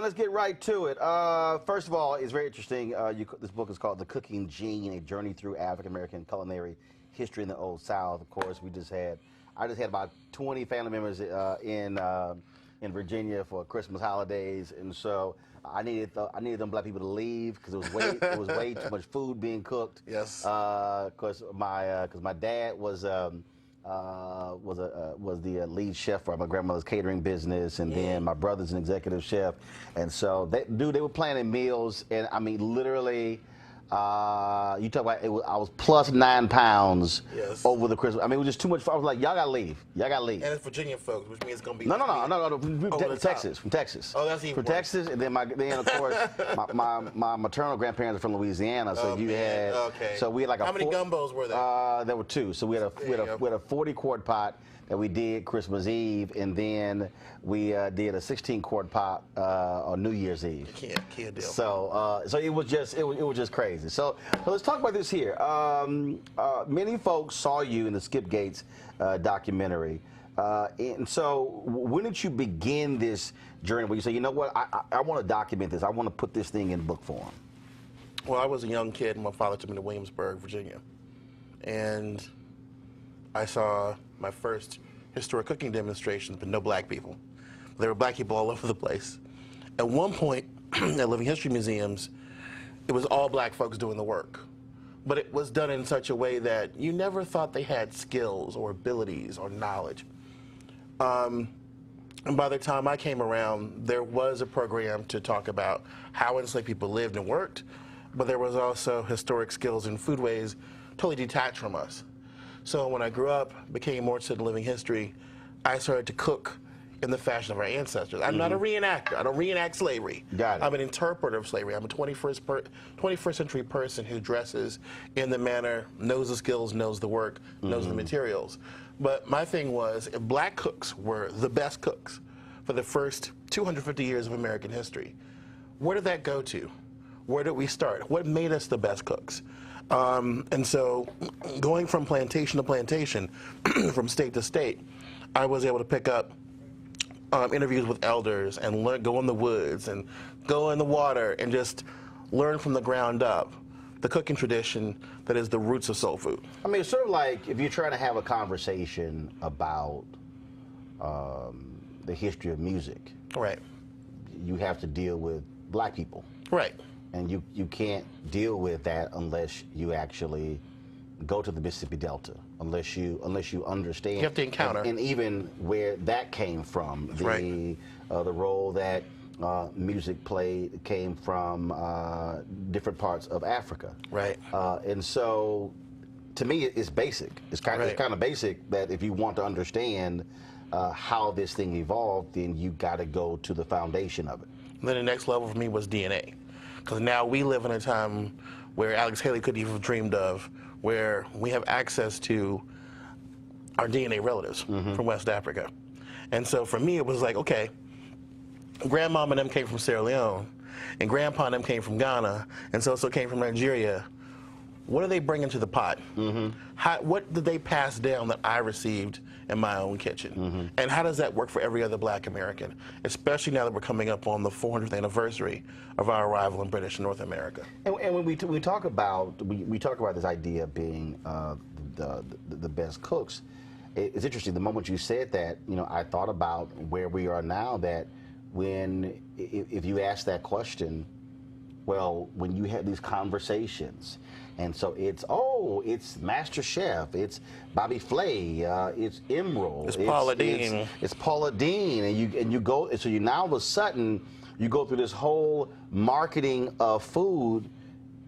Let's get right to it. First of all, it's very interesting. This book is called The Cooking Gene, A Journey Through African American Culinary History in the Old South. Of course, I just had about 20 family members in Virginia for Christmas holidays, and so I needed them black people to leave because it was way too much food being cooked. Yes. Because my dad was the lead chef for my grandmother's catering business, and then my brother's an executive chef, and so they were planning meals, and I mean literally. You talk about it. I was plus 9 pounds over the Christmas. I mean, it was just too much. I was like, y'all gotta leave. Y'all gotta leave. And it's Virginia folks, which means it's gonna be no. From Texas. Oh, that's even from worse. Texas, and then of course my maternal grandparents are from Louisiana, so so we had like how many gumbos were there? There were 2. So we had a 40-quart pot that we did Christmas Eve, and then we did a 16-quart pot on New Year's Eve. Can't deal. So it was just crazy. So let's talk about this here. Many folks saw you in the Skip Gates documentary, and so when did you begin this journey where you say, you know what, I want to document this. I want to put this thing in book form? Well, I was a young kid, and my father took me to Williamsburg, Virginia, and I saw my first historic cooking demonstrations, but no black people. There were black people all over the place. At one point, at Living History museums, it was all black folks doing the work. But it was done in such a way that you never thought they had skills or abilities or knowledge. And by the time I came around, there was a program to talk about how enslaved people lived and worked, but there was also historic skills and foodways totally detached from us. So when I grew up, became more interested in living history, I started to cook in the fashion of our ancestors. I'm not a reenactor. I don't reenact slavery. Got it. I'm an interpreter of slavery. I'm a 21st century person who dresses in the manner, knows the skills, knows the work, knows the materials. But my thing was, if black cooks were the best cooks for the first 250 years of American history, where did that go to? Where did we start? What made us the best cooks? And so going from plantation to plantation, from state to state, I was able to pick up interviews with elders and go in the woods and go in the water and just learn from the ground up the cooking tradition that is the roots of soul food. I mean, it's sort of like if you're trying to have a conversation about the history of music. Right. You have to deal with black people. Right. And you can't deal with that unless you actually go to the Mississippi Delta. unless you understand. You have to encounter. And even where that came from, the role that music played came from different parts of Africa. Right. And so, to me, it's basic. It's kind of basic that if you want to understand how this thing evolved, then you got to go to the foundation of it. And then the next level for me was DNA, because now we live in a time where Alex Haley couldn't even have dreamed of, where we have access to our DNA relatives from West Africa. And so for me, it was like, okay, grandmom and them came from Sierra Leone, and grandpa and them came from Ghana, and so came from Nigeria. What are they bringing to the pot? What did they pass down that I received in my own kitchen? And how does that work for every other Black American, especially now that we're coming up on the 400th anniversary of our arrival in British North America? And when we talk about this idea of being the best cooks, it's interesting. The moment you said that, I thought about where we are now. That if you ask that question, well, when you have these conversations. And so it's Master Chef, it's Bobby Flay, it's Emerald, it's Paula Deen, it's Paula Deen, and you go. So you now all of a sudden you go through this whole marketing of food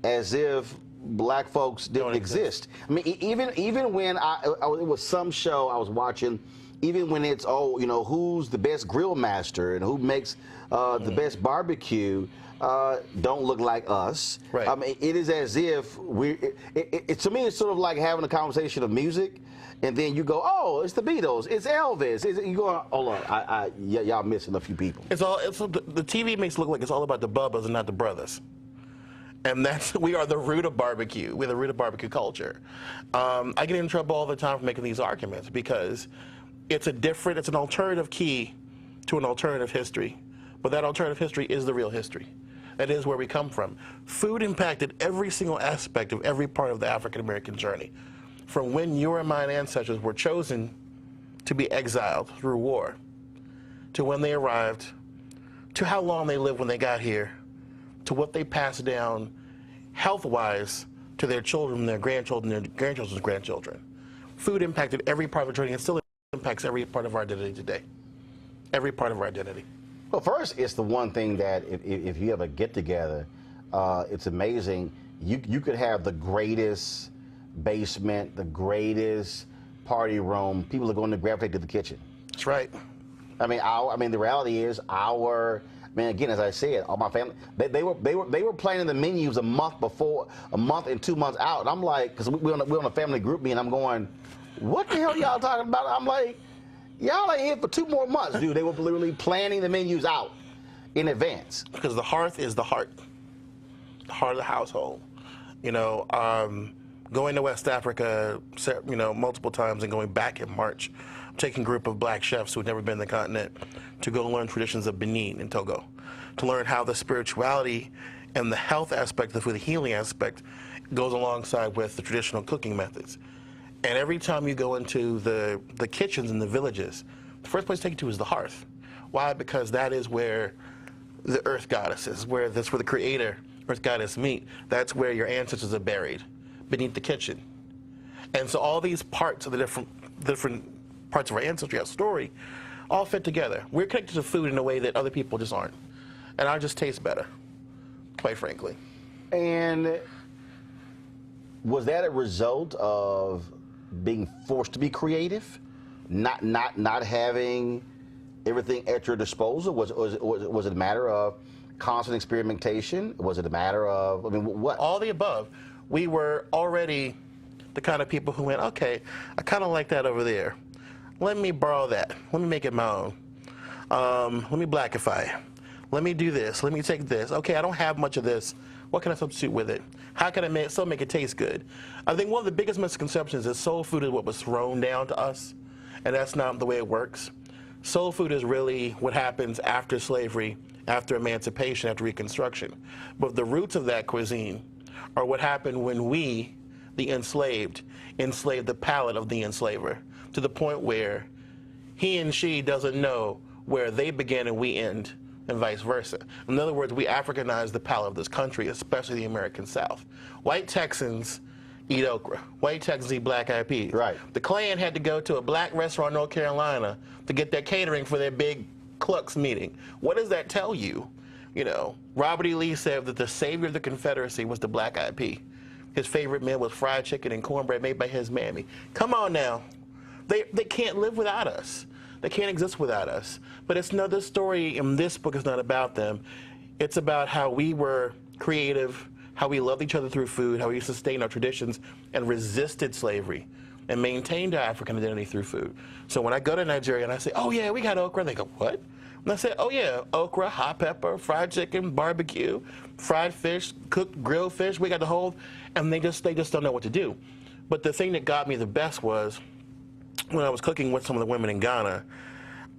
as if Black folks didn't exist. I mean, even when it was some show I was watching. Even when it's who's the best grill master and who makes the best barbecue. Don't look like us. Right. I mean, it is as if to me, it's sort of like having a conversation of music, and then you go, oh, it's the Beatles, it's Elvis. You go, hold on, y'all missing a few people. The TV makes it look like it's all about the Bubbas and not the brothers. And we are the root of barbecue. We're the root of barbecue culture. I get in trouble all the time for making these arguments because it's an alternative key to an alternative history. But that alternative history is the real history. That is where we come from. Food impacted every single aspect of every part of the African-American journey. From when your and mine ancestors were chosen to be exiled through war, to when they arrived, to how long they lived when they got here, to what they passed down health-wise to their children, their grandchildren, their grandchildren's grandchildren. Food impacted every part of the journey and still impacts every part of our identity today. Every part of our identity. Well, first, it's the one thing that if you have a get-together, it's amazing. You could have the greatest basement, the greatest party room. People are going to gravitate to the kitchen. That's right. I mean, the reality is again, as I said, all my family, they were planning the menus a month and 2 months out. And I'm like, because we're on a family group meeting, I'm going, what the hell y'all talking about? I'm like, y'all ain't here for 2 more months, dude. They were literally planning the menus out in advance. Because the hearth is the heart of the household. Going to West Africa, multiple times and going back in March, taking a group of Black chefs who had never been to the continent to go learn traditions of Benin and Togo, to learn how the spirituality and the health aspect, the healing aspect, goes alongside with the traditional cooking methods. And every time you go into the kitchens in the villages, the first place to take you to is the hearth. Why? Because that is where the earth goddess is, that's where the creator, earth goddess, meet. That's where your ancestors are buried, beneath the kitchen. And so all these parts of the different parts of our ancestry, our story, all fit together. We're connected to food in a way that other people just aren't. And ours just tastes better, quite frankly. And was that a result of being forced to be creative, not having everything at your disposal? Was it a matter of constant experimentation? Was it a matter of, what? All the above. We were already the kind of people who went, okay, I kind of like that over there. Let me borrow that. Let me make it my own. Let me blackify it. Let me do this. Let me take this. Okay, I don't have much of this. What can I substitute with it? How can I still make it taste good? I think one of the biggest misconceptions is soul food is what was thrown down to us, and that's not the way it works. Soul food is really what happens after slavery, after emancipation, after Reconstruction. But the roots of that cuisine are what happened when we, the enslaved the palate of the enslaver to the point where he and she doesn't know where they begin and we end, and vice versa. In other words, we Africanized the palate of this country, especially the American South. White Texans eat okra. White Texans eat black-eyed peas. Right. The Klan had to go to a black restaurant in North Carolina to get their catering for their big Klux meeting. What does that tell you? You know, Robert E. Lee said that the savior of the Confederacy was the black-eyed pea. His favorite meal was fried chicken and cornbread made by his mammy. Come on now. They can't live without us. They can't exist without us. But it's no, this story in this book is not about them. It's about how we were creative, how we loved each other through food, how we sustained our traditions and resisted slavery and maintained our African identity through food. So when I go to Nigeria and I say, oh yeah, we got okra, and they go, what? And I say, oh yeah, okra, hot pepper, fried chicken, barbecue, fried fish, cooked grilled fish, we got the whole, and they just don't know what to do. But the thing that got me the best was when I was cooking with some of the women in Ghana,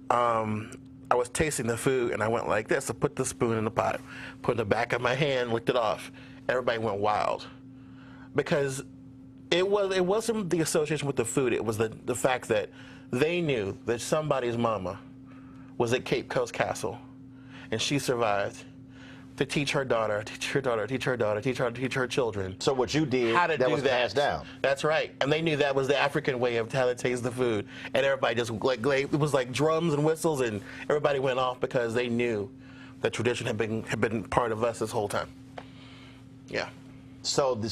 I was tasting the food and I went like this. I put the spoon in the pot, put it in the back of my hand, licked it off. Everybody went wild because it wasn't the association with the food. It was the fact that they knew that somebody's mama was at Cape Coast Castle and she survived to teach her daughter, teach her daughter, teach her daughter, teach her children. So what you did, how to that do was that. passed down. That's right. And they knew that was the African way of how to taste the food. And everybody just, like it was like drums and whistles, and everybody went off because they knew that tradition had been part of us this whole time. Yeah. So the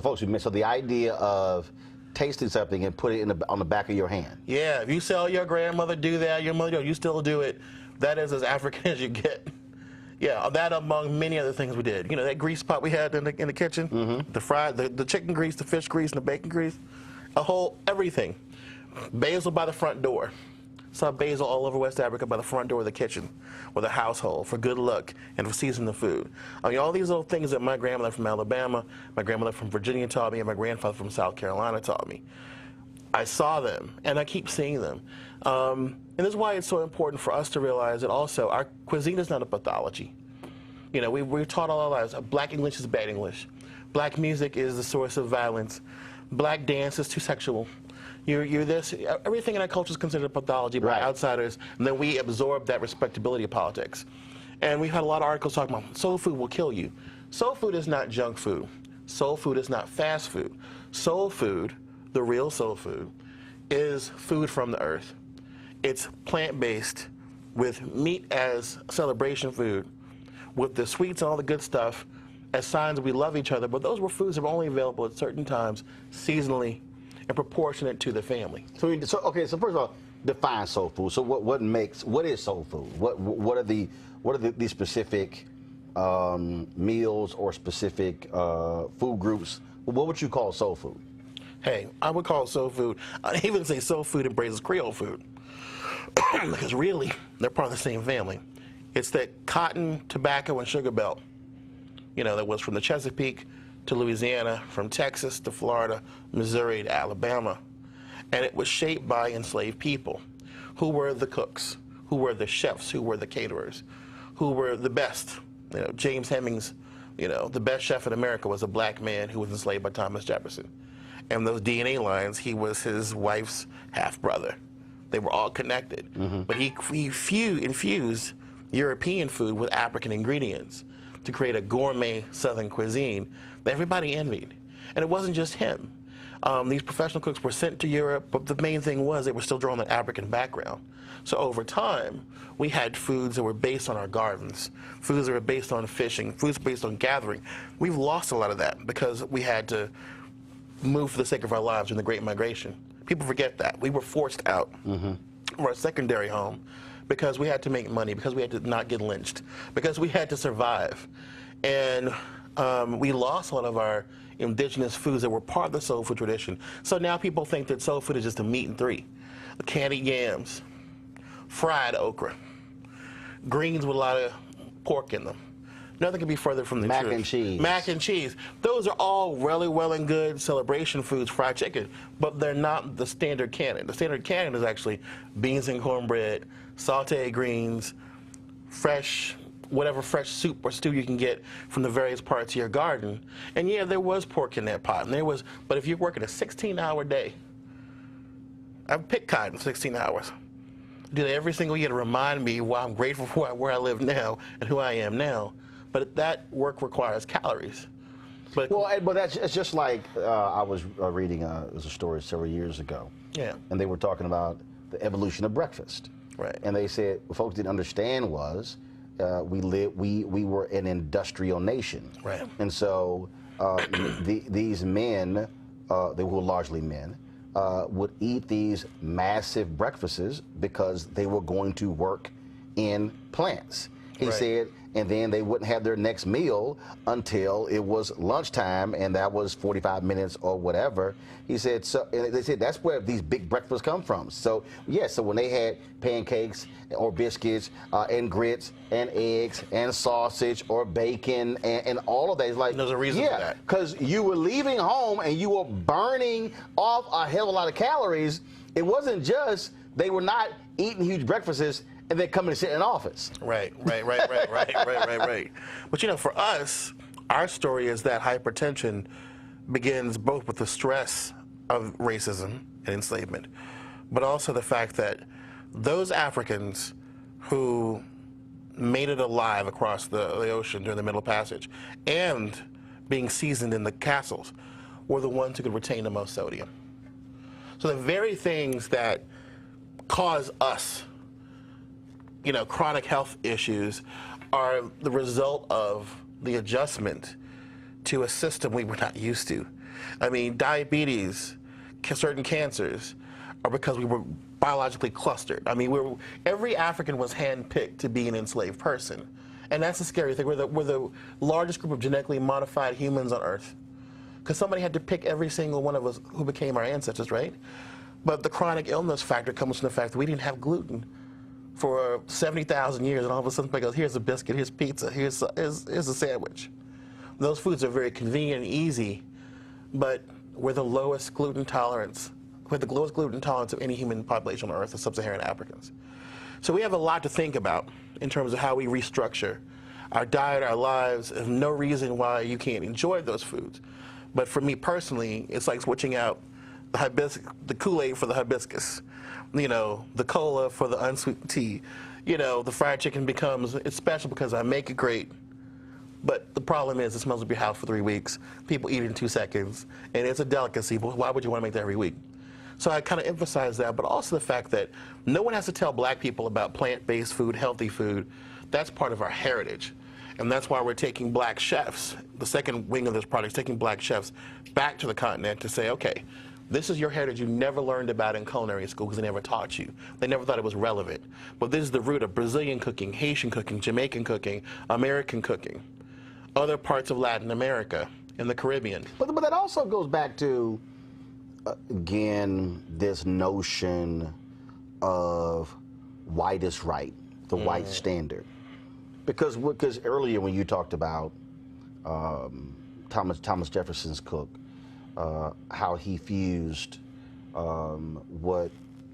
folks you missed, so the idea of tasting something and put it on the back of your hand. Yeah, if you saw your grandmother do that, your mother, you still do it. That is as African as you get. Yeah, that among many other things we did. You know, that grease pot we had in the kitchen, the chicken grease, the fish grease, and the bacon grease, everything. Basil by the front door. Saw basil all over West Africa by the front door of the kitchen or the household for good luck and for seasoning the food. I mean, all these little things that my grandmother from Alabama, my grandmother from Virginia taught me, and my grandfather from South Carolina taught me. I saw them, and I keep seeing them. And this is why it's so important for us to realize that also our cuisine is not a pathology. You know, we're taught all our lives, black English is bad English. Black music is the source of violence. Black dance is too sexual. You're this, everything in our culture is considered a pathology by outsiders, and then we absorb that respectability of politics. And we've had a lot of articles talking about soul food will kill you. Soul food is not junk food. Soul food is not fast food. Soul food, the real soul food, is food from the earth. It's plant-based with meat as celebration food, with the sweets and all the good stuff as signs that we love each other, but those were foods that were only available at certain times, seasonally, and proportionate to the family. So first of all, define soul food. So what is soul food? What are the specific meals or specific food groups? What would you call soul food? Hey, I would call it soul food. I even say soul food embraces Creole food. Because really, they're part of the same family. It's that cotton, tobacco, and sugar belt, you know, that was from the Chesapeake to Louisiana, from Texas to Florida, Missouri to Alabama. And it was shaped by enslaved people who were the cooks, who were the chefs, who were the caterers, who were the best. You know, James Hemings, you know, the best chef in America was a black man who was enslaved by Thomas Jefferson. And those DNA lines, he was his wife's half-brother. They were all connected. But he infused European food with African ingredients to create a gourmet Southern cuisine that everybody envied. And it wasn't just him. These professional cooks were sent to Europe, but the main thing was they were still drawing that African background. So over time, we had foods that were based on our gardens, foods that were based on fishing, foods based on gathering. We've lost a lot of that because we had to move for the sake of our lives in the Great Migration. People forget that. We were forced out from our secondary home because we had to make money, because we had to not get lynched, because we had to survive. And we lost a lot of our indigenous foods that were part of the soul food tradition. So now people think that soul food is just a meat and three. Candied yams, fried okra, greens with a lot of pork in them. Nothing could be further from the truth. Mac and cheese. Mac and cheese. Those are all really well and good celebration foods, fried chicken, but they're not the standard canon. The standard canon is actually beans and cornbread, sauteed greens, fresh, whatever fresh soup or stew you can get from the various parts of your garden. And yeah, there was pork in that pot, and but if you're working a 16-hour day, I've picked cotton 16 hours. Do that every single year to remind me why I'm grateful for where I live now and who I am now. But that work requires calories. But Well, that's it's just like I was reading it was a story several years ago. yeah, And they were talking about the evolution of breakfast. right. And they said what folks didn't understand was we were an industrial nation. Right. And so these men, they were largely men, would eat these massive breakfasts because they were going to work in plants. He Right. said, and then they wouldn't have their next meal until it was lunchtime, and that was 45 minutes or whatever. He said, so and they said that's where these big breakfasts come from. So yeah, so when they had pancakes or biscuits and grits and eggs and sausage or bacon and all of that, it's like There's a reason for yeah, that. because you were leaving home and you were burning off a hell of a lot of calories. It wasn't just they were not eating huge breakfasts and then coming to sit in office. Right. But you know, for us, our story is that hypertension begins both with the stress of racism and enslavement, but also the fact that those Africans who made it alive across the ocean during the Middle Passage and being seasoned in the castles were the ones who could retain the most sodium. So the very things that cause us, you know, chronic health issues are the result of the adjustment to a system we were not used to. I mean, diabetes, certain cancers are because we were biologically clustered. I mean, every African was handpicked to be an enslaved person. And that's the scary thing. We're the largest group of genetically modified humans on Earth. Because somebody had to pick every single one of us who became our ancestors, right? But the chronic illness factor comes from the fact that we didn't have gluten for 70,000 years, and all of a sudden somebody goes, here's a biscuit, here's pizza, here's a sandwich. Those foods are very convenient and easy, but we're the lowest gluten tolerance. We're the lowest gluten tolerance of any human population on Earth, the sub-Saharan Africans. So we have a lot to think about in terms of how we restructure our diet, our lives. There's no reason why you can't enjoy those foods. But for me personally, it's like switching out the Kool-Aid for the hibiscus, you know, the cola for the unsweet tea. You know, the fried chicken becomes, it's special because I make it great. But the problem is it smells up your house for 3 weeks. People eat it in 2 seconds. And it's a delicacy, but why would you want to make that every week? So I kind of emphasize that, but also the fact that no one has to tell black people about plant-based food, healthy food. That's part of our heritage. And that's why we're taking black chefs, the second wing of this project, is taking black chefs back to the continent to say, okay, this is your heritage you never learned about in culinary school because they never taught you. They never thought it was relevant. But this is the root of Brazilian cooking, Haitian cooking, Jamaican cooking, American cooking, other parts of Latin America and the Caribbean. But that also goes back to, again, this notion of white is right, the white standard. Because earlier when you talked about Thomas Jefferson's cook, how he fused what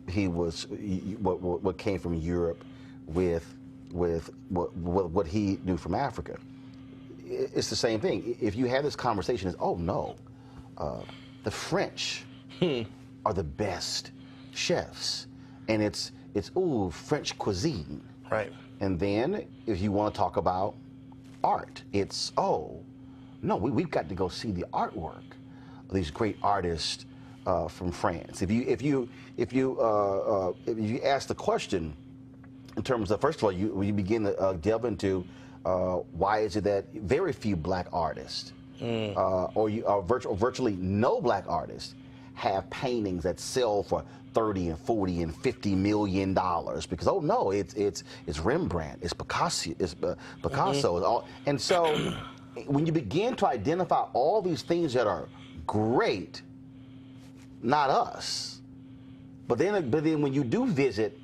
came from Europe with what he knew from Africa. It's the same thing. If you have this conversation, it's oh no, the French are the best chefs, and it's ooh French cuisine. Right. And then if you want to talk about art, it's oh no, we've got to go see the artwork of these great artists from France. If you ask the question in terms of, first of all, you begin to delve into why is it that very few black artists or virtually no black artists have paintings that sell for 30 and 40 and 50 million dollars because oh no, it's Rembrandt, it's Picasso, and so when you begin to identify all these things that are great, not us, but then when you do visit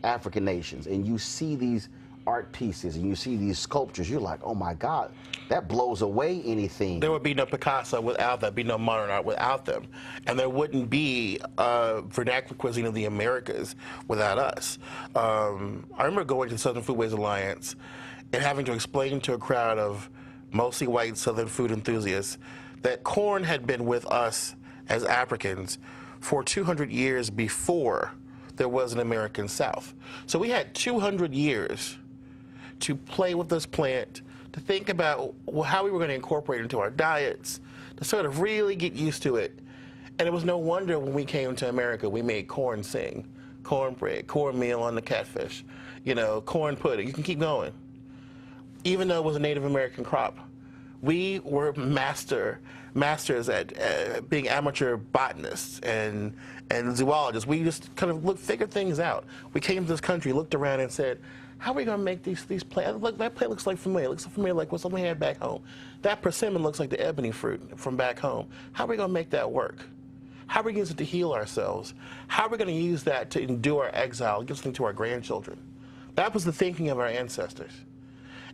African nations and you see these art pieces and you see these sculptures, you're like, oh my God, that blows away anything. There would be no Picasso without that, be no modern art without them. And there wouldn't be vernacular cuisine of the Americas without us. I remember going to the Southern Foodways Alliance and having to explain to a crowd of mostly white Southern food enthusiasts that corn had been with us as Africans for 200 years before there was an American South. So we had 200 years to play with this plant, to think about how we were going to incorporate it into our diets, to sort of really get used to it. And it was no wonder when we came to America, we made corn sing, cornbread, cornmeal on the catfish, you know, corn pudding. You can keep going. Even though it was a Native American crop, we were masters at being amateur botanists and zoologists. We just kind of figured things out. We came to this country, looked around, and said, how are we going to make these plants? Look, that plant looks like familiar. It looks familiar like what something we had back home. That persimmon looks like the ebony fruit from back home. How are we going to make that work? How are we going to use it to heal ourselves? How are we going to use that to endure our exile and give something to our grandchildren? That was the thinking of our ancestors.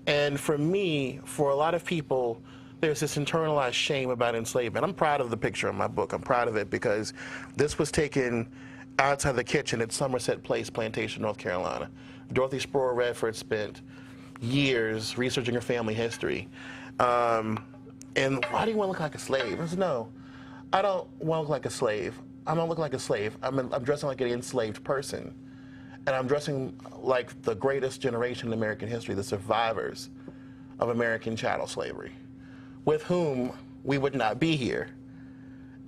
And for me, for a lot of people, there's this internalized shame about enslavement. I'm proud of the picture in my book. I'm proud of it because this was taken outside the kitchen at Somerset Place Plantation, North Carolina. Dorothy Sproul Redford spent years researching her family history. And why do you want to look like a slave? I said, no, I don't want to look like a slave. I don't look like a slave. I'm dressing like an enslaved person. And I'm dressing like the greatest generation in American history, the survivors of American chattel slavery, with whom we would not be here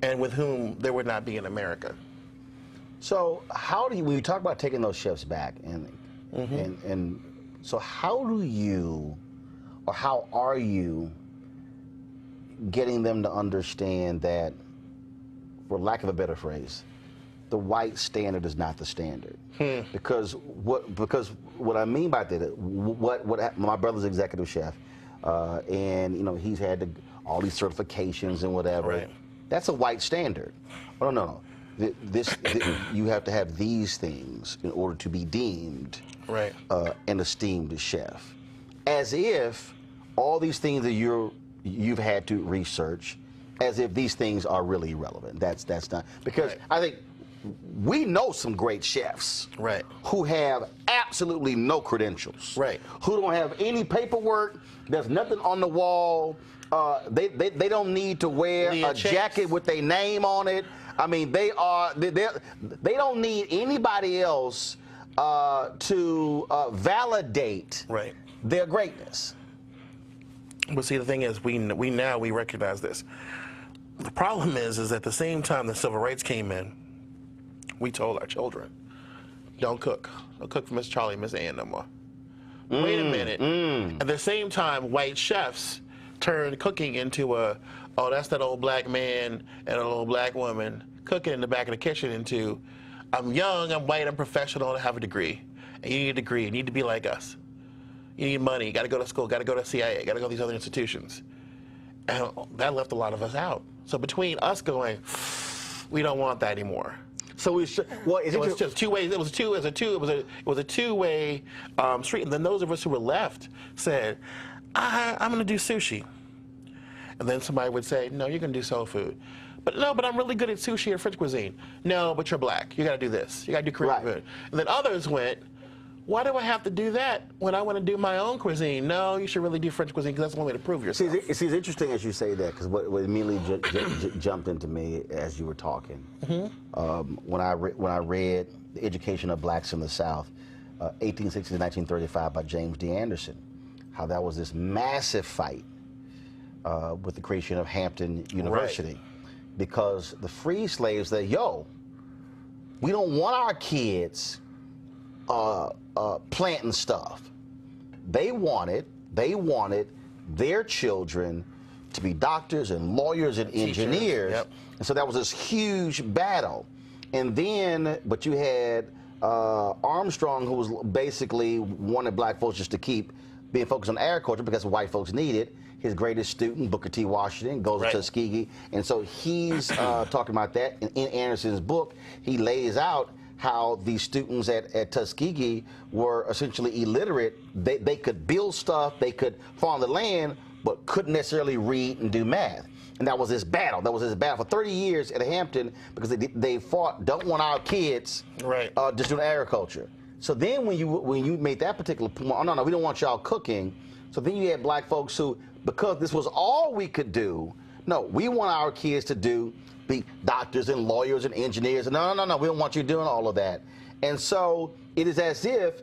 and with whom there would not be in America. So how do you, when you talk about taking those chefs back, and so how do you, or how are you getting them to understand that, for lack of a better phrase, the white standard is not the standard? Because what I mean by that, what my brother's executive chef, and you know he's had all these certifications and whatever. Right. That's a white standard. Oh no. You have to have these things in order to be deemed right. An esteemed chef, as if all these things that you've had to research, as if these things are really relevant. That's not, because right. I think we know some great chefs right. who have absolutely no credentials, right. who don't have any paperwork. There's nothing on the wall. They don't need to wear a jacket with their name on it. I mean, they don't need anybody else to validate right. their greatness. But see, the thing is, we recognize this. The problem is at the same time the civil rights came in, we told our children, don't cook. Don't cook for Miss Charlie, Miss Ann no more. Wait a minute. At the same time, white chefs turned cooking into oh, that's that old black man and an old black woman cooking in the back of the kitchen into, I'm young, I'm white, I'm professional, I have a degree. And you need a degree, you need to be like us. You need money, you gotta go to school, gotta go to CIA, gotta go to these other institutions. And that left a lot of us out. So between us going, we don't want that anymore. So it was just two ways. It was a two-way street. And then those of us who were left said, I'm going to do sushi. And then somebody would say, no, you're going to do soul food. But I'm really good at sushi and French cuisine. No, but you're black. You got to do this. You got to do Korean food. And then others went, why do I have to do that when I want to do my own cuisine? No, you should really do French cuisine because that's the only way to prove yourself. See, it's interesting as you say that, because what immediately jumped into me as you were talking, when I read The Education of Blacks in the South, 1860 to 1935 by James D. Anderson, how that was this massive fight with the creation of Hampton University, right. Because the free slaves said, yo, we don't want our kids planting stuff. They wanted their children to be doctors and lawyers and engineers. Yep. And so that was this huge battle. And then, but you had Armstrong, who was basically wanted black folks just to keep being focused on agriculture because white folks need it. His greatest student, Booker T. Washington, goes to Tuskegee. And so he's talking about that. And in Anderson's book, he lays out how these students at Tuskegee were essentially illiterate. They could build stuff, they could farm the land, but couldn't necessarily read and do math. And that was his battle. That was his battle for 30 years at Hampton, because they fought, don't want our kids just doing agriculture. So then when you made that particular point, oh, no, we don't want y'all cooking. So then you had black folks who, because this was all we could do, no, we want our kids to be doctors and lawyers and engineers. No, we don't want you doing all of that. And so it is as if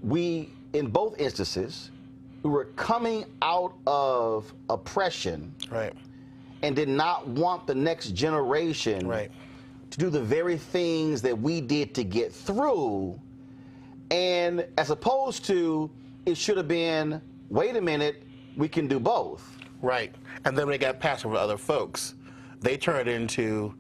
we, in both instances, who were coming out of oppression, Right. and did not want the next generation Right. to do the very things that we did to get through. And as opposed to, it should have been, wait a minute, we can do both. Right. And then when they got passed over to other folks, they turned it into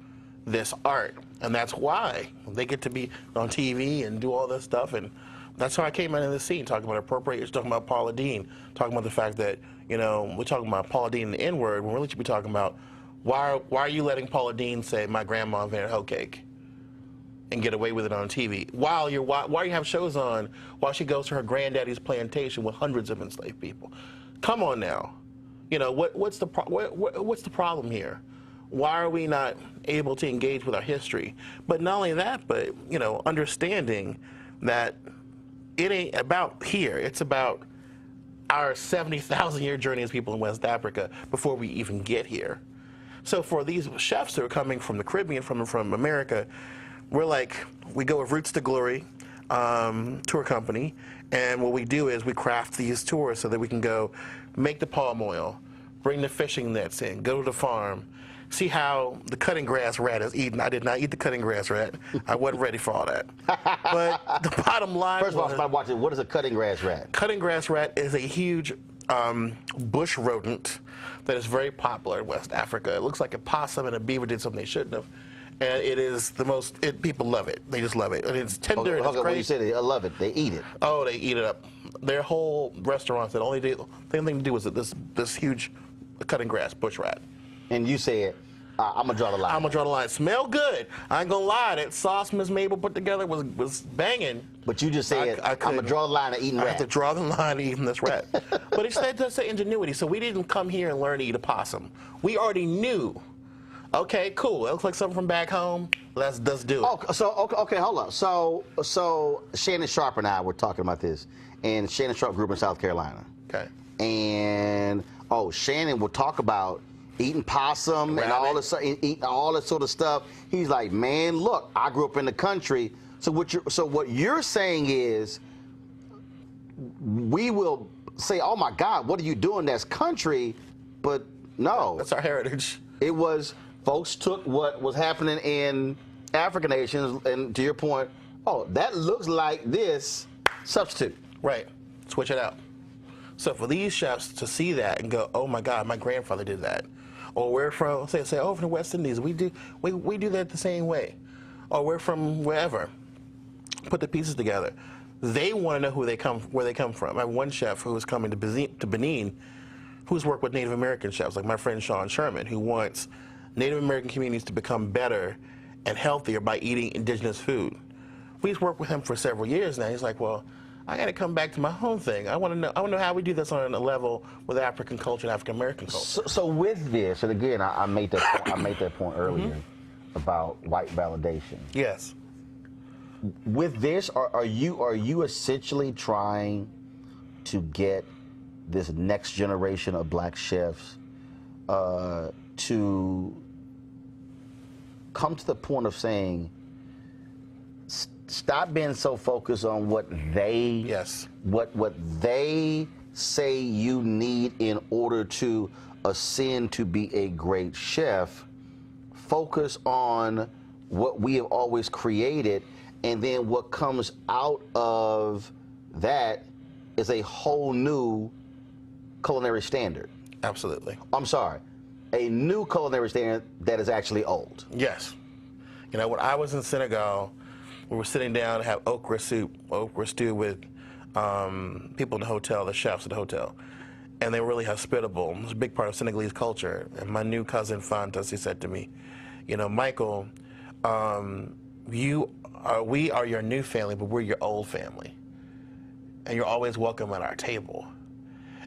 this art. And that's why they get to be on TV and do all this stuff. And that's how I came into the scene, talking about appropriation, talking about Paula Deen, talking about the fact that, you know, we're talking about Paula Deen and the N-word, when we really should be talking about why are you letting Paula Deen say my grandma invented hoe cake and get away with it on TV while you have shows on while she goes to her granddaddy's plantation with hundreds of enslaved people? Come on now. You know, what's the problem here? Why are we not able to engage with our history? But not only that, but, you know, understanding that it ain't about here. It's about our 70,000-year journey as people in West Africa before we even get here. So for these chefs that are coming from the Caribbean, from America, we're like, we go with Roots to Glory tour company, and what we do is we craft these tours so that we can go make the palm oil, bring the fishing nets in, go to the farm, see how the cutting grass rat is eaten. I did not eat the cutting grass rat. I wasn't ready for all that. But the bottom line First of all, somebody watching, what is a cutting grass rat? Cutting grass rat is a huge bush rodent that is very popular in West Africa. It looks like a possum and a beaver did something they shouldn't have. And it is the most, people love it. They just love it. And it's tender, and it's great. When you say they love it, they eat it. Oh, they eat it up. Their whole restaurants, the only thing to do is this huge cutting grass bush rat. And you said, I'm going to draw the line. I'm going to draw the line. Smell good. I ain't going to lie. That sauce Miss Mabel put together was banging. But you just said, I'm going to draw the line of eating rat. I have to draw the line of eating this rat. But it's that's the ingenuity. So we didn't come here and learn to eat a possum. We already knew. Okay, cool. It looks like something from back home. Let's do it. Okay, hold on. So Shannon Sharp and I were talking about this, and Shannon Sharp grew up in South Carolina. Okay. And Shannon would talk about eating possum and all this, eating all this sort of stuff. He's like, man, look, I grew up in the country. So what you're saying is, we will say, oh my God, what are you doing? That's country, but no, that's our heritage. It was. Folks took what was happening in African nations, and to your point, oh, that looks like this, substitute. Right. Switch it out. So for these chefs to see that and go, oh my God, my grandfather did that. Or we're from, say, oh, from the West Indies, we do that the same way. Or we're from wherever. Put the pieces together. They want to know where they come from. I have one chef who is coming to Benin, who's worked with Native American chefs, like my friend Sean Sherman, who wants Native American communities to become better and healthier by eating indigenous food. We've worked with him for several years now. He's like, well, I got to come back to my home thing. I want to know how we do this on a level with African culture and African American culture. So with this, and again, I made that point earlier about white validation. Yes. With this, are you essentially trying to get this next generation of black chefs to come to the point of saying, stop being so focused on what they say you need in order to ascend to be a great chef. Focus on what we have always created, and then what comes out of that is a whole new culinary standard. Absolutely. I'm sorry. A new culinary standard that is actually old. Yes. You know, when I was in Senegal, we were sitting down to have okra stew with people in the hotel, the chefs at the hotel. And they were really hospitable. It was a big part of Senegalese culture. And my new cousin, Fantasy, said to me, you know, Michael, we are your new family, but we're your old family. And you're always welcome at our table.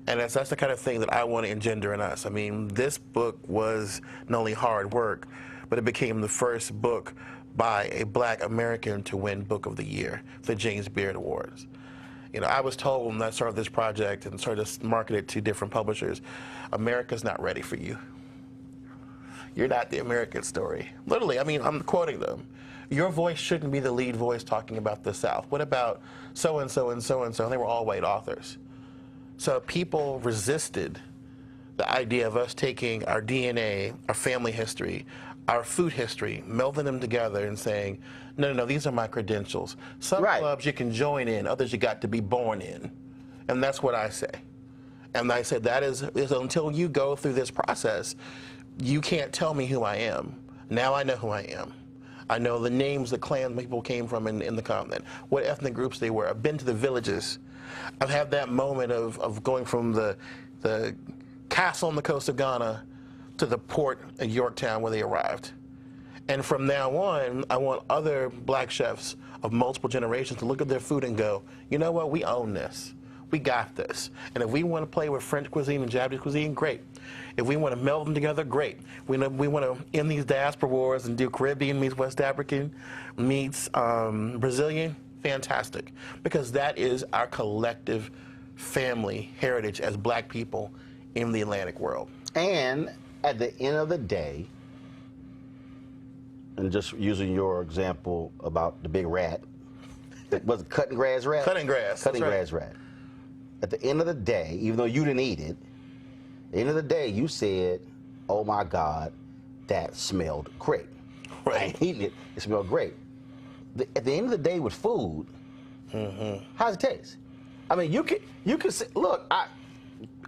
And that's the kind of thing that I want to engender in us. I mean, this book was not only hard work, but it became the first book by a black American to win Book of the Year, the James Beard Awards. You know, I was told when I started this project and started to market it to different publishers, America's not ready for you. You're not the American story. Literally, I mean, I'm quoting them. Your voice shouldn't be the lead voice talking about the South. What about so-and-so and so-and-so? And they were all white authors. So people resisted the idea of us taking our DNA, our family history, our food history, melding them together and saying, no, no, no, these are my credentials. Some clubs you can join in, others you got to be born in. And that's what I say. And I said that is until you go through this process, you can't tell me who I am. Now I know who I am. I know the names the clans people came from in the continent, what ethnic groups they were. I've been to the villages. I've had that moment of going from the castle on the coast of Ghana to the port at Yorktown where they arrived. And from now on, I want other black chefs of multiple generations to look at their food and go, you know what, we own this. We got this. And if we want to play with French cuisine and Japanese cuisine, great. If we want to meld them together, great. We want to end these diaspora wars and do Caribbean meets West African meets Brazilian, fantastic. Because that is our collective family heritage as black people in the Atlantic world. And at the end of the day, and just using your example about the big rat, was it cutting grass rat? Cutting grass. Cutting grass rat. At the end of the day, even though you didn't eat it, at the end of the day, you said, oh my God, that smelled great. Right. I ain't eating it, it smelled great. At the end of the day with food, how does it taste? I mean, you can say, look,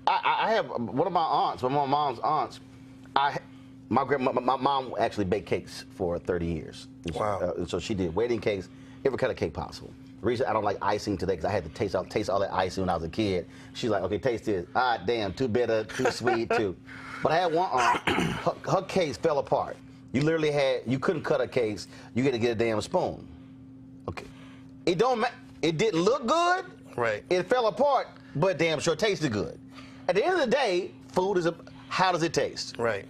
I have one of my aunts, one of my mom's aunts. My mom actually baked cakes for 30 years. Wow. So she did wedding cakes, every kind of cake possible. The reason I don't like icing today because I had to taste all that icing when I was a kid. She's like, okay, taste this. Ah, damn, too bitter, too sweet, too. But I had one aunt, her cakes fell apart. You literally you couldn't cut a case. You had to get a damn spoon. Okay. It didn't look good. Right. It fell apart, but damn sure tasted good. At the end of the day, food is how does it taste? Right.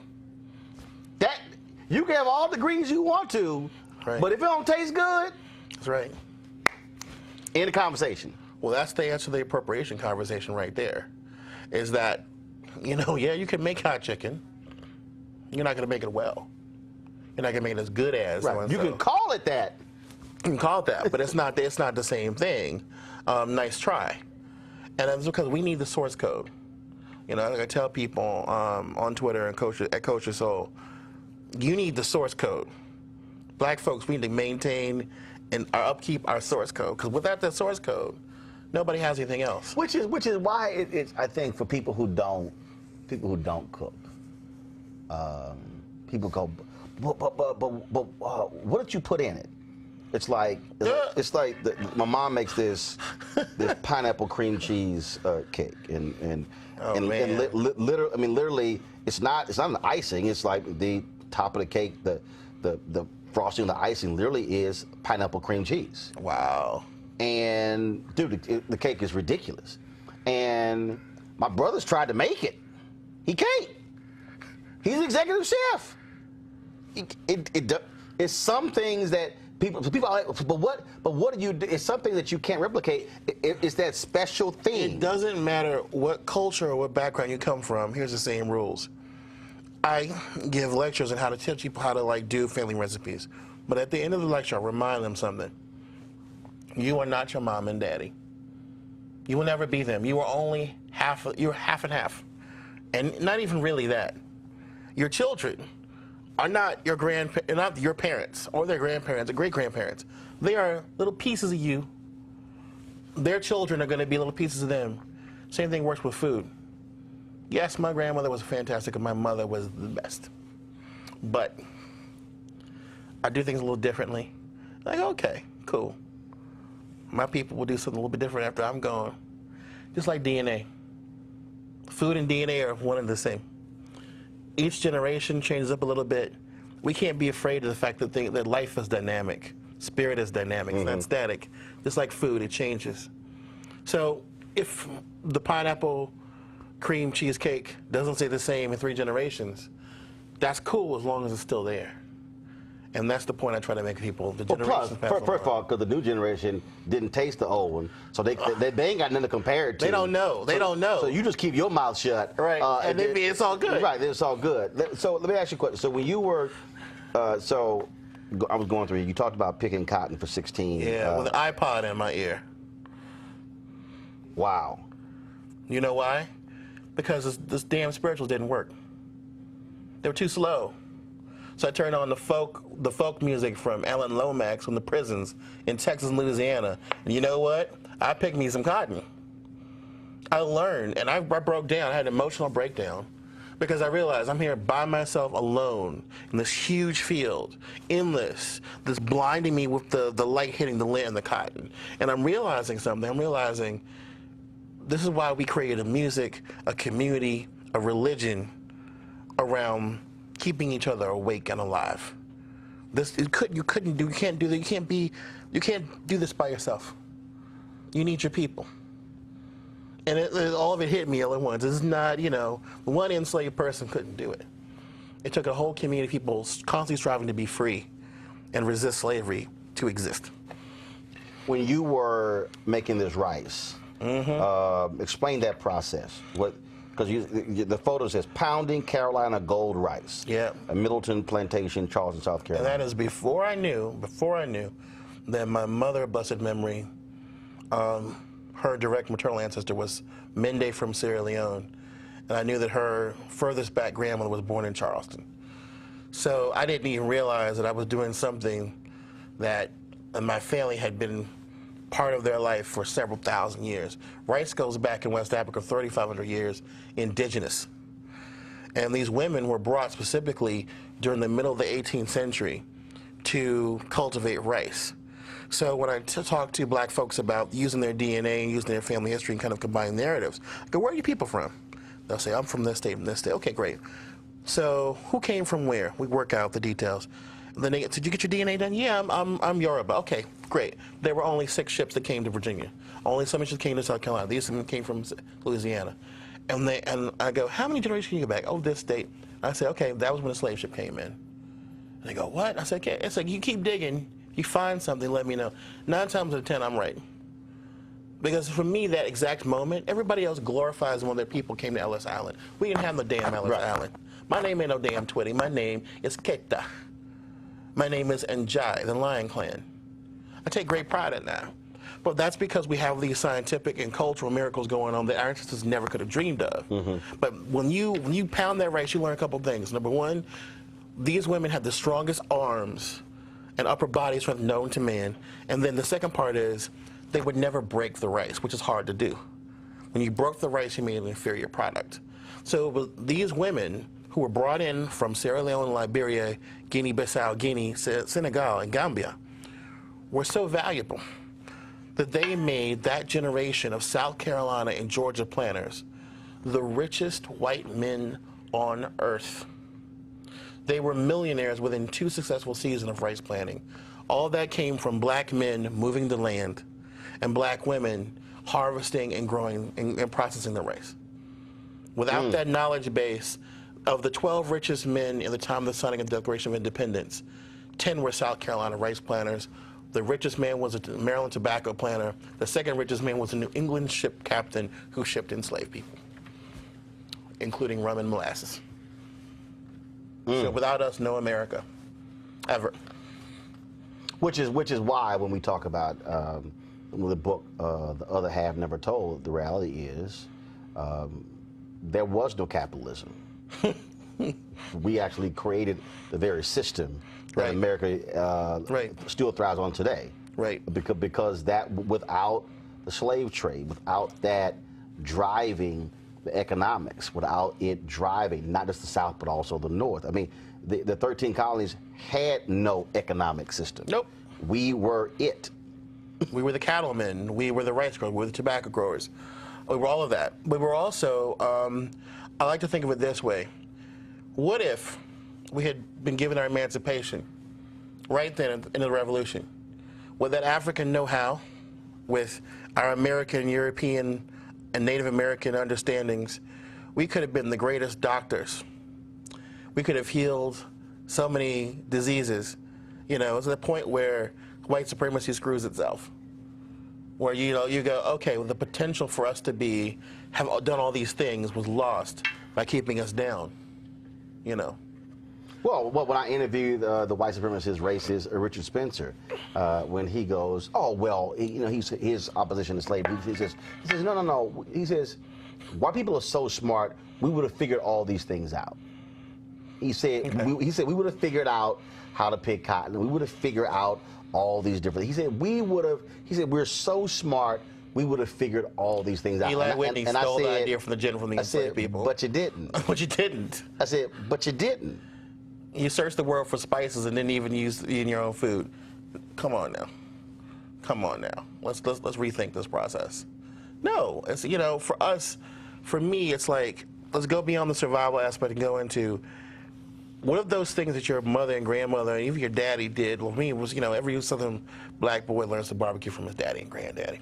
That you can have all the degrees you want to, right. But if it don't taste good, that's right. End the conversation. Well, that's the answer to the appropriation conversation right there. Is that, yeah, you can make hot chicken. You're not going to make it well. You're not going to make it as good as. Right. You can call it that. You can call it that, but it's not the same thing. Nice try. And that's because we need the source code. Like I tell people on Twitter and at Kosher Soul, you need the source code. Black folks, we need to maintain and upkeep our source code, because without that source code, nobody has anything else. Which is why it's I think for people who don't cook, people go, but what did you put in it? It's like my mom makes this pineapple cream cheese cake literally it's not an icing. It's like the top of the cake, the frosting of the icing literally is pineapple cream cheese. Wow. And dude, the cake is ridiculous. And my brother's tried to make it. He can't. He's executive chef. It's some things that people are like, but what do you do? It's something that you can't replicate. It's that special thing. It doesn't matter what culture or what background you come from. Here's the same rules. I give lectures on how to teach people how to do family recipes. But at the end of the lecture, I remind them something. You are not your mom and daddy. You will never be them. You are only you're half and half. And not even really that. Your children are not your parents or their grandparents or great-grandparents. They are little pieces of you. Their children are going to be little pieces of them. Same thing works with food. Yes, my grandmother was fantastic and my mother was the best. But I do things a little differently. Like, okay, cool. My people will do something a little bit different after I'm gone. Just like DNA. Food and DNA are one and the same. Each generation changes up a little bit. We can't be afraid of the fact that life is dynamic. Spirit is dynamic. It's not static. Just like food, it changes. So if the pineapple cream cheesecake doesn't stay the same in 3 generations, that's cool as long as it's still there. And that's the point I try to make people. First of all, because the new generation didn't taste the old one, so they ain't got nothing to compare it to. They don't know. They don't know. So you just keep your mouth shut. Right. And then it's all good. Right. It's all good. So let me ask you a question. So when you were, I was going through. You talked about picking cotton for 16. Yeah, with an iPod in my ear. Wow. You know why? Because this damn spirituals didn't work. They were too slow. So I turned on the folk music from Alan Lomax from the prisons in Texas and Louisiana. And you know what? I picked me some cotton. I learned, and I broke down. I had an emotional breakdown because I realized I'm here by myself alone in this huge field, endless, this blinding me with the light hitting the lint and the cotton. And I'm realizing something. I'm realizing this is why we created a music, a community, a religion around keeping each other awake and alive. You can't do this by yourself. You need your people. And all of it hit me all at once. This is not, one enslaved person couldn't do it. It took a whole community of people constantly striving to be free and resist slavery to exist. When you were making this rice, explain that process. Because the photo says pounding Carolina gold rice. Yeah. A Middleton plantation, Charleston, South Carolina. And that is before I knew that my mother, blessed memory, her direct maternal ancestor was Mende from Sierra Leone. And I knew that her furthest back grandmother was born in Charleston. So I didn't even realize that I was doing something that my family had been part of their life for several thousand years. Rice goes back in West Africa 3,500 years, indigenous. And these women were brought specifically during the middle of the 18th century to cultivate rice. So when I talk to black folks about using their DNA and using their family history and kind of combine narratives, I go, where are you people from? They'll say, I'm from this state and this state. Okay, great. So who came from where? We work out the details. And then they get, did you get your DNA done? Yeah, I'm Yoruba. Okay, great. There were only 6 ships that came to Virginia. Only some ships came to South Carolina. These came from Louisiana. And I go, how many generations can you go back? Oh, this date. I say, okay, that was when the slave ship came in. And they go, what? I said, okay. It's like, you keep digging. You find something, let me know. 9 times out of 10, I'm right. Because for me, that exact moment, everybody else glorifies when their people came to Ellis Island. We didn't have no damn Ellis Island. My name ain't no damn Twitty. My name is Keta. My name is Njai, the Lion Clan. I take great pride in that. But that's because we have these scientific and cultural miracles going on that our ancestors never could have dreamed of. But when you pound that rice, you learn a couple things. Number one, these women had the strongest arms and upper body strength known to man. And then the second part is they would never break the rice, which is hard to do. When you broke the rice, you made an inferior product. So it was these women who were brought in from Sierra Leone, Liberia, Guinea-Bissau, Guinea, Senegal, and Gambia were so valuable that they made that generation of South Carolina and Georgia planters the richest white men on earth. They were millionaires within 2 successful seasons of rice planting. All that came from black men moving the land and black women harvesting and growing and processing the rice. Without that knowledge base, of the 12 richest men in the time of the signing of the Declaration of Independence, 10 were South Carolina rice planters. The richest man was a Maryland tobacco planter. The second richest man was a New England ship captain who shipped enslaved people, including rum and molasses. So without us, no America, ever. Which is why when we talk about the book, The Other Half Never Told, the reality is there was no capitalism. We actually created the very system that America still thrives on today. Right. Because that, without the slave trade, without that driving the economics, without it driving not just the South but also the North. I mean, the 13 colonies had no economic system. Nope. We were it. We were the cattlemen. We were the rice growers. We were the tobacco growers. We were all of that. We were also, I like to think of it this way. What if we had been given our emancipation right then in the Revolution? With that African know-how, with our American, European, and Native American understandings, we could have been the greatest doctors. We could have healed so many diseases. You know, it's the point where white supremacy screws itself. Where, you know, you go, okay, well, the potential for us to have done all these things was lost by keeping us down, you know. Well, when I interviewed the white supremacist racist Richard Spencer, when he goes, oh, well, you know, his opposition to slavery, he says, no. He says, white people are so smart, we would have figured all these things out. He said, we would have figured out how to pick cotton. We would have figured out all these different. He said we're so smart. We would have figured all these things out. Eli Whitney stole the idea from the enslaved people. But you didn't. But you didn't. I said, but you didn't. You searched the world for spices and didn't even use it in your own food. Come on now. Come on now. Let's rethink this process. No, it's, you know, for us, for me, it's like, let's go beyond the survival aspect and go into what of those things that your mother and grandmother and even your daddy did. Well, for me, it was, you know, every Southern black boy learns to barbecue from his daddy and granddaddy.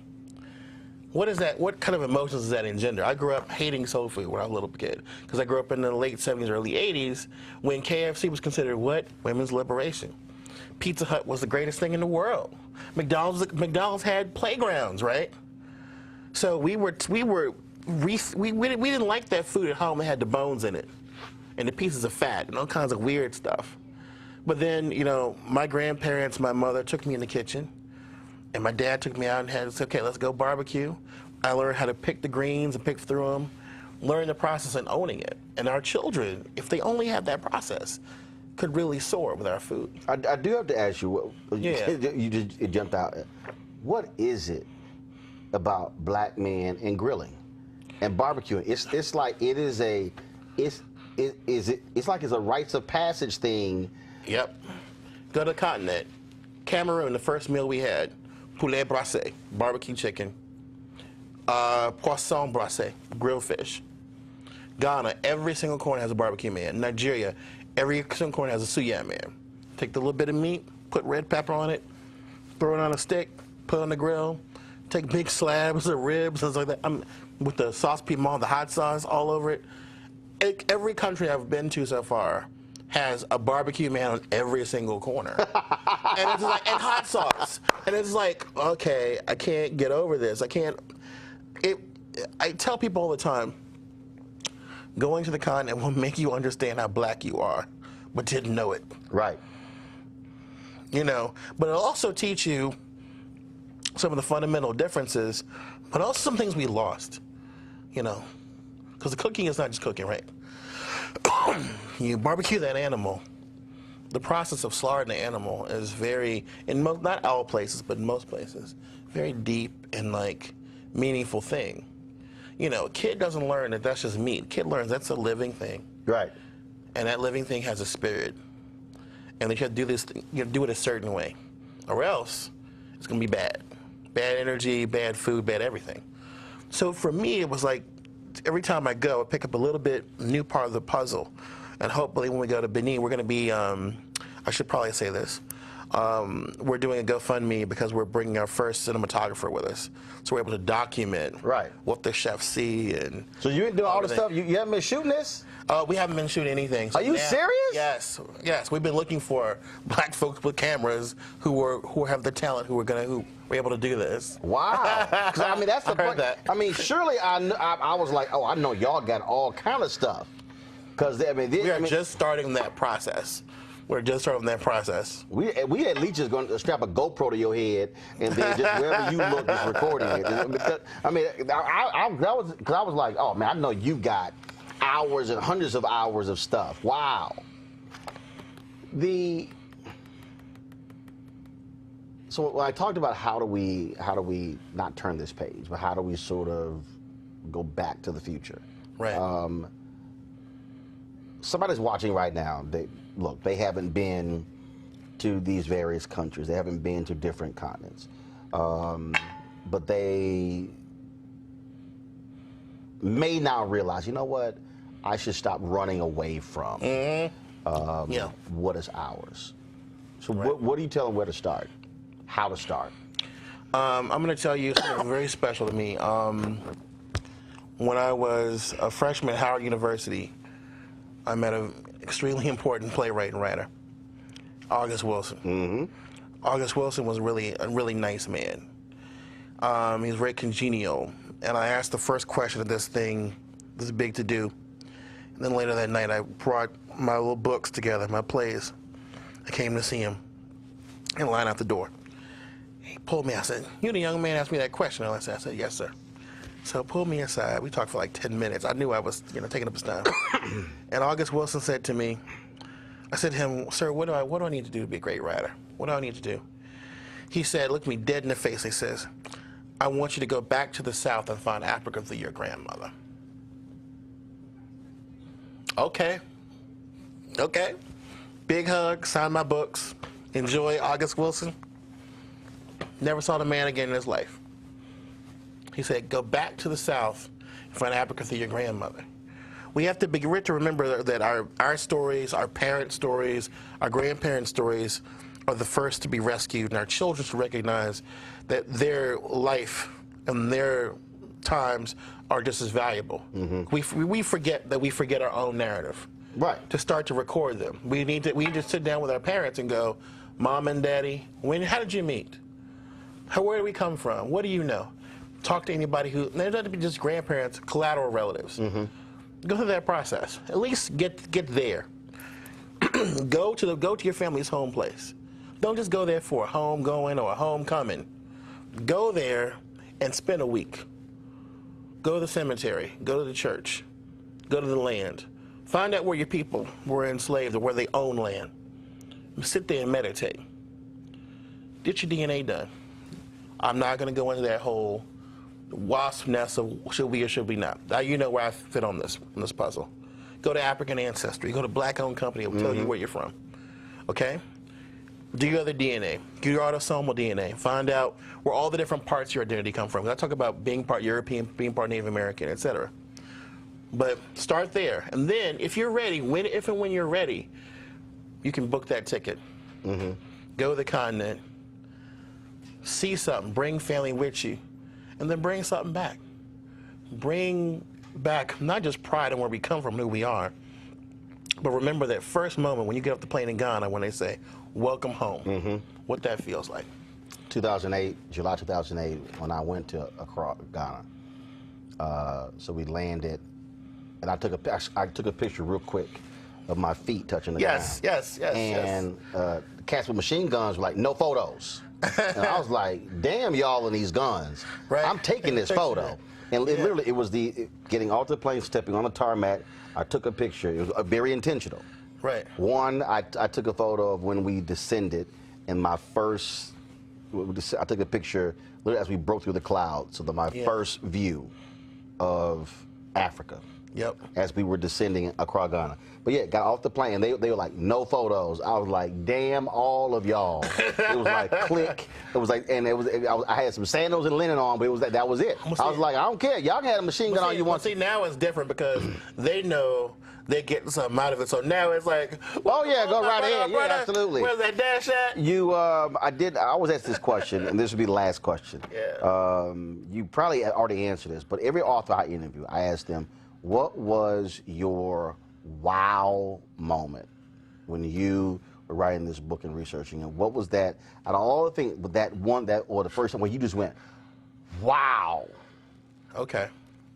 What is that? What kind of emotions does that engender? I grew up hating soul food when I was a little kid because I grew up in the late 70s, early 80s when KFC was considered what? Women's liberation. Pizza Hut was the greatest thing in the world. McDonald's had playgrounds, right? So we didn't like that food at home that had the bones in it and the pieces of fat and all kinds of weird stuff. But then, you know, my grandparents, my mother took me in the kitchen. And my dad took me out and said, okay, let's go barbecue. I learned how to pick the greens and pick through them, learn the process and owning it. And our children, if they only had that process, could really soar with our food. I do have to ask you, you jumped out. What is it about black men and grilling and barbecuing? It's like it is it's like it's a rites of passage thing. Yep. Go to the continent. Cameroon, the first meal we had. Poulet brassé, barbecue chicken. Poisson brassé, grilled fish. Ghana, every single corner has a barbecue man. Nigeria, every single corner has a suya man. Take the little bit of meat, put red pepper on it, throw it on a stick, put it on the grill, take big slabs of ribs, things like that. With the sauce piment, the hot sauce all over it. Every country I've been to so far has a barbecue man on every single corner. And it's like, and hot sauce. And it's like, okay, I can't get over this. I tell people all the time, going to the continent will make you understand how black you are, but didn't know it. Right. You know, but it'll also teach you some of the fundamental differences, but also some things we lost, you know, because the cooking is not just cooking, right? You barbecue that animal. The process of slaughtering the animal is very, not all places, but in most places, very deep and like meaningful thing. You know, a kid doesn't learn that that's just meat. A kid learns that's a living thing. Right. And that living thing has a spirit. And that you have to do this, you have to do it a certain way, or else it's gonna be bad. Bad energy, bad food, bad everything. So for me, it was like, every time I go, I pick up a little bit new part of the puzzle. And hopefully when we go to Benin, we're going to be, I should probably say this, we're doing a GoFundMe because we're bringing our first cinematographer with us. So we're able to document what the chefs see. And so you didn't do all the stuff? You haven't been shooting this? We haven't been shooting anything. So are you serious? Yes. Yes. We've been looking for black folks with cameras who have the talent, who were able to do this. Wow. 'Cause, I mean, that's the point. I mean, surely I was like, oh, I know y'all got all kind of stuff. Because I mean, we are just starting that process. We're just starting that process. We at least just going to strap a GoPro to your head and then just wherever you look, just recording it. I mean, I was like, oh man, I know you got hours and hundreds of hours of stuff. Wow. So when I talked about how do we not turn this page, but how do we sort of go back to the future? Right. Somebody's watching right now. They haven't been to these various countries. They haven't been to different continents. But they may now realize, you know what? I should stop running away from what is ours. So what do you tell them where to start? How to start? I'm going to tell you something very special to me. When I was a freshman at Howard University, I met an extremely important playwright and writer, August Wilson. Mm-hmm. August Wilson was a really nice man. He was very congenial. And I asked the first question of this thing, this big to do. And then later that night, I brought my little books together, my plays. I came to see him in line out the door. He pulled me. I said, "You the young man asked me that question." And I said, "Yes, sir." So pulled me aside. We talked for like 10 minutes. I knew I was, taking up his time. And August Wilson said to me, I said to him, sir, what do I need to do to be a great writer? What do I need to do? He said, looked me dead in the face. He says, I want you to go back to the South and find Africa through your grandmother. Okay. Big hug, sign my books. Enjoy, August Wilson. Never saw the man again in his life. He said, go back to the South and find Africa through your grandmother. We have to begin to remember that our stories, our parents' stories, our grandparents' stories are the first to be rescued, and our children to recognize that their life and their times are just as valuable. We forget that we forget our own narrative. Right. To start to record them. We need to sit down with our parents and go, Mom and Daddy, how did you meet? Where do we come from? What do you know? Talk to anybody who, they don't have to be just grandparents, collateral relatives. Go through that process. At least get there. Go to your family's home place. Don't just go there for a homegoing or a homecoming. Go there and spend a week. Go to the cemetery. Go to the church. Go to the land. Find out where your people were enslaved or where they own land. Sit there and meditate. Get your DNA done. I'm not going to go into that whole wasp nest of should we or should we not. Now you know where I fit on this puzzle. Go to African Ancestry. Go to black-owned company. It'll tell you where you're from. Okay? Do your other DNA. Do your autosomal DNA. Find out where all the different parts of your identity come from. I talk about being part European, being part Native American, etc. But start there. And then, if you're ready, if and when you're ready, you can book that ticket. Go to the continent. See something. Bring family with you. And then bring something back. Bring back not just pride in where we come from, who we are, but remember that first moment when you get off the plane in Ghana when they say, welcome home, what that feels like. 2008, July 2008, when I went to Accra, Ghana. So we landed, and I took a picture real quick of my feet touching the ground. Yes. And the cats with machine guns were like, no photos. And I was like, damn y'all and these guns. Right. I'm taking this photo. And literally, it was getting off the plane, stepping on the tarmac. I took a picture. It was very intentional. Right. One, I took a photo of when we descended, and I took a picture literally as we broke through the clouds. So my first view of Africa. Yep. As we were descending across Ghana. But yeah, got off the plane. They were like, no photos. I was like, damn all of y'all. It was like, click. It was like, and I had some sandals and linen on, but it was that was it. I was like, I don't care. Y'all can have a machine gun all you want. See, now it's different because they know they're getting something out of it. So now it's like, oh yeah, go right ahead. Yeah, absolutely. Where's that dash at? I always ask this question, and this would be the last question. Yeah. You probably already answered this, but every author I interview, I ask them, what was your wow moment when you were writing this book and researching it? What was that, out of all the things, or the first time when you just went, wow? Okay.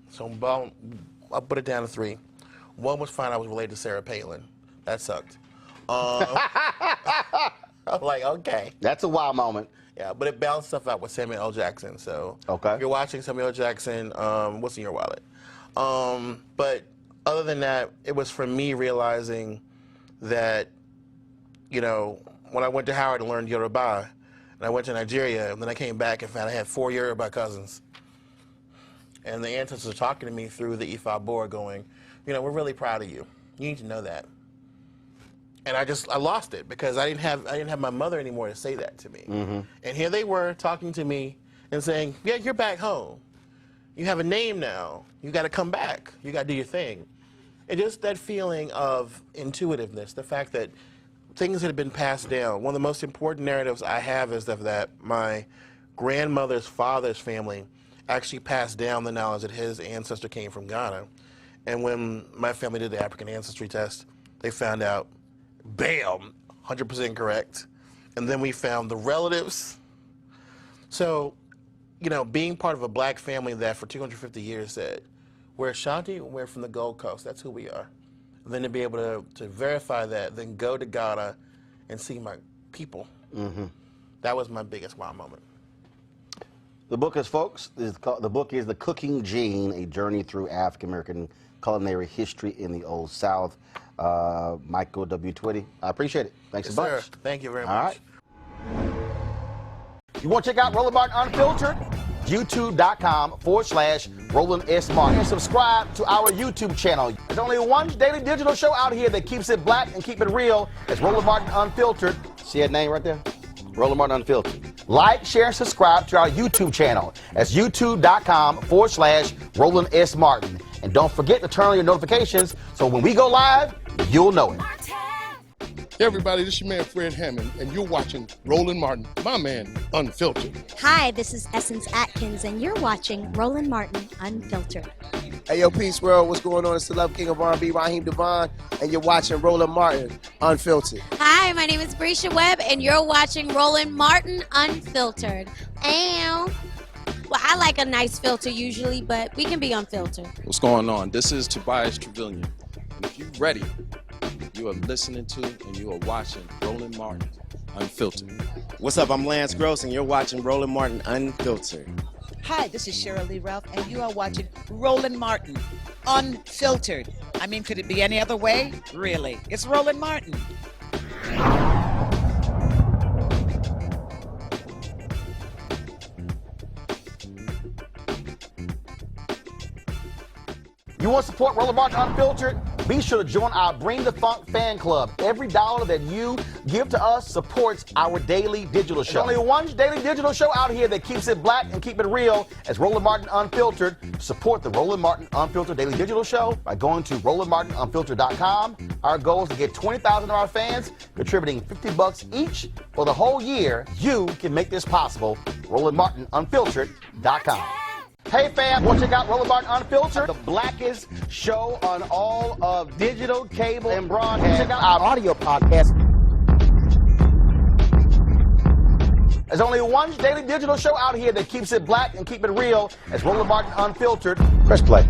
So I'll put it down to 3. One was fine, I was related to Sarah Palin. That sucked. I'm like, okay. That's a wow moment. Yeah, but it balanced stuff out with Samuel L. Jackson. So if you're watching Samuel L. Jackson, what's in your wallet? But other than that, it was for me realizing that, when I went to Howard and learned Yoruba, and I went to Nigeria, and then I came back and found I had 4 Yoruba cousins. And the ancestors are talking to me through the Ifa board going, we're really proud of you. You need to know that. And I lost it because I didn't have my mother anymore to say that to me. And here they were talking to me and saying, yeah, you're back home. You have a name now. You got to come back. You got to do your thing. And just that feeling of intuitiveness, the fact that things had been passed down. One of the most important narratives I have is that my grandmother's father's family actually passed down the knowledge that his ancestor came from Ghana. And when my family did the African ancestry test, they found out, bam, 100% correct. And then we found the relatives. So, being part of a black family that for 250 years said, we're Ashanti, we're from the Gold Coast, that's who we are. And then to be able to verify that, then go to Ghana and see my people. That was my biggest wow moment. The book is, folks, the book is The Cooking Gene, A Journey Through African American Culinary History in the Old South. Michael W. Twitty, I appreciate it. Thanks Yes, a bunch. sir. Thank you very much. All right. You want to check out Roland Martin Unfiltered? YouTube.com/Roland S. Martin. And subscribe to our YouTube channel. There's only one daily digital show out here that keeps it black and keep it real. It's Roland Martin Unfiltered. See that name right there? Roland Martin Unfiltered. Like, share, and subscribe to our YouTube channel. That's youtube.com/Roland S. Martin. And don't forget to turn on your notifications so when we go live, you'll know it. Hey everybody, this is your man Fred Hammond, and you're watching Roland Martin, my man, Unfiltered. Hi, this is Essence Atkins, and you're watching Roland Martin Unfiltered. Hey yo, Peace World, what's going on? It's the Love King of R&B, Raheem Devon, and you're watching Roland Martin Unfiltered. Hi, my name is Brescia Webb, and you're watching Roland Martin Unfiltered. Ow. Well, I like a nice filter usually, but we can be unfiltered. What's going on? This is Tobias Trevelyan. And if you're ready, you are listening to and you are watching Roland Martin Unfiltered. What's up? I'm Lance Gross, and you're watching Roland Martin Unfiltered. Hi, this is Cheryl Lee Ralph, and you are watching Roland Martin Unfiltered. I mean, could it be any other way? Really? It's Roland Martin. You want to support Roland Martin Unfiltered? Be sure to join our Bring the Funk fan club. Every dollar that you give to us supports our daily digital show. There's only one daily digital show out here that keeps it black and keep it real. As Roland Martin Unfiltered. Support the Roland Martin Unfiltered daily digital show by going to RolandMartinUnfiltered.com. Our goal is to get 20,000 of our fans contributing $50 each for the whole year. You can make this possible. RolandMartinUnfiltered.com. Hey fam, want to check out Roland Martin Unfiltered? The blackest show on all of digital, cable, and broadcast. Check out our audio podcast. There's only one daily digital show out here that keeps it black and keep it real. It's Roland Martin Unfiltered. Press play.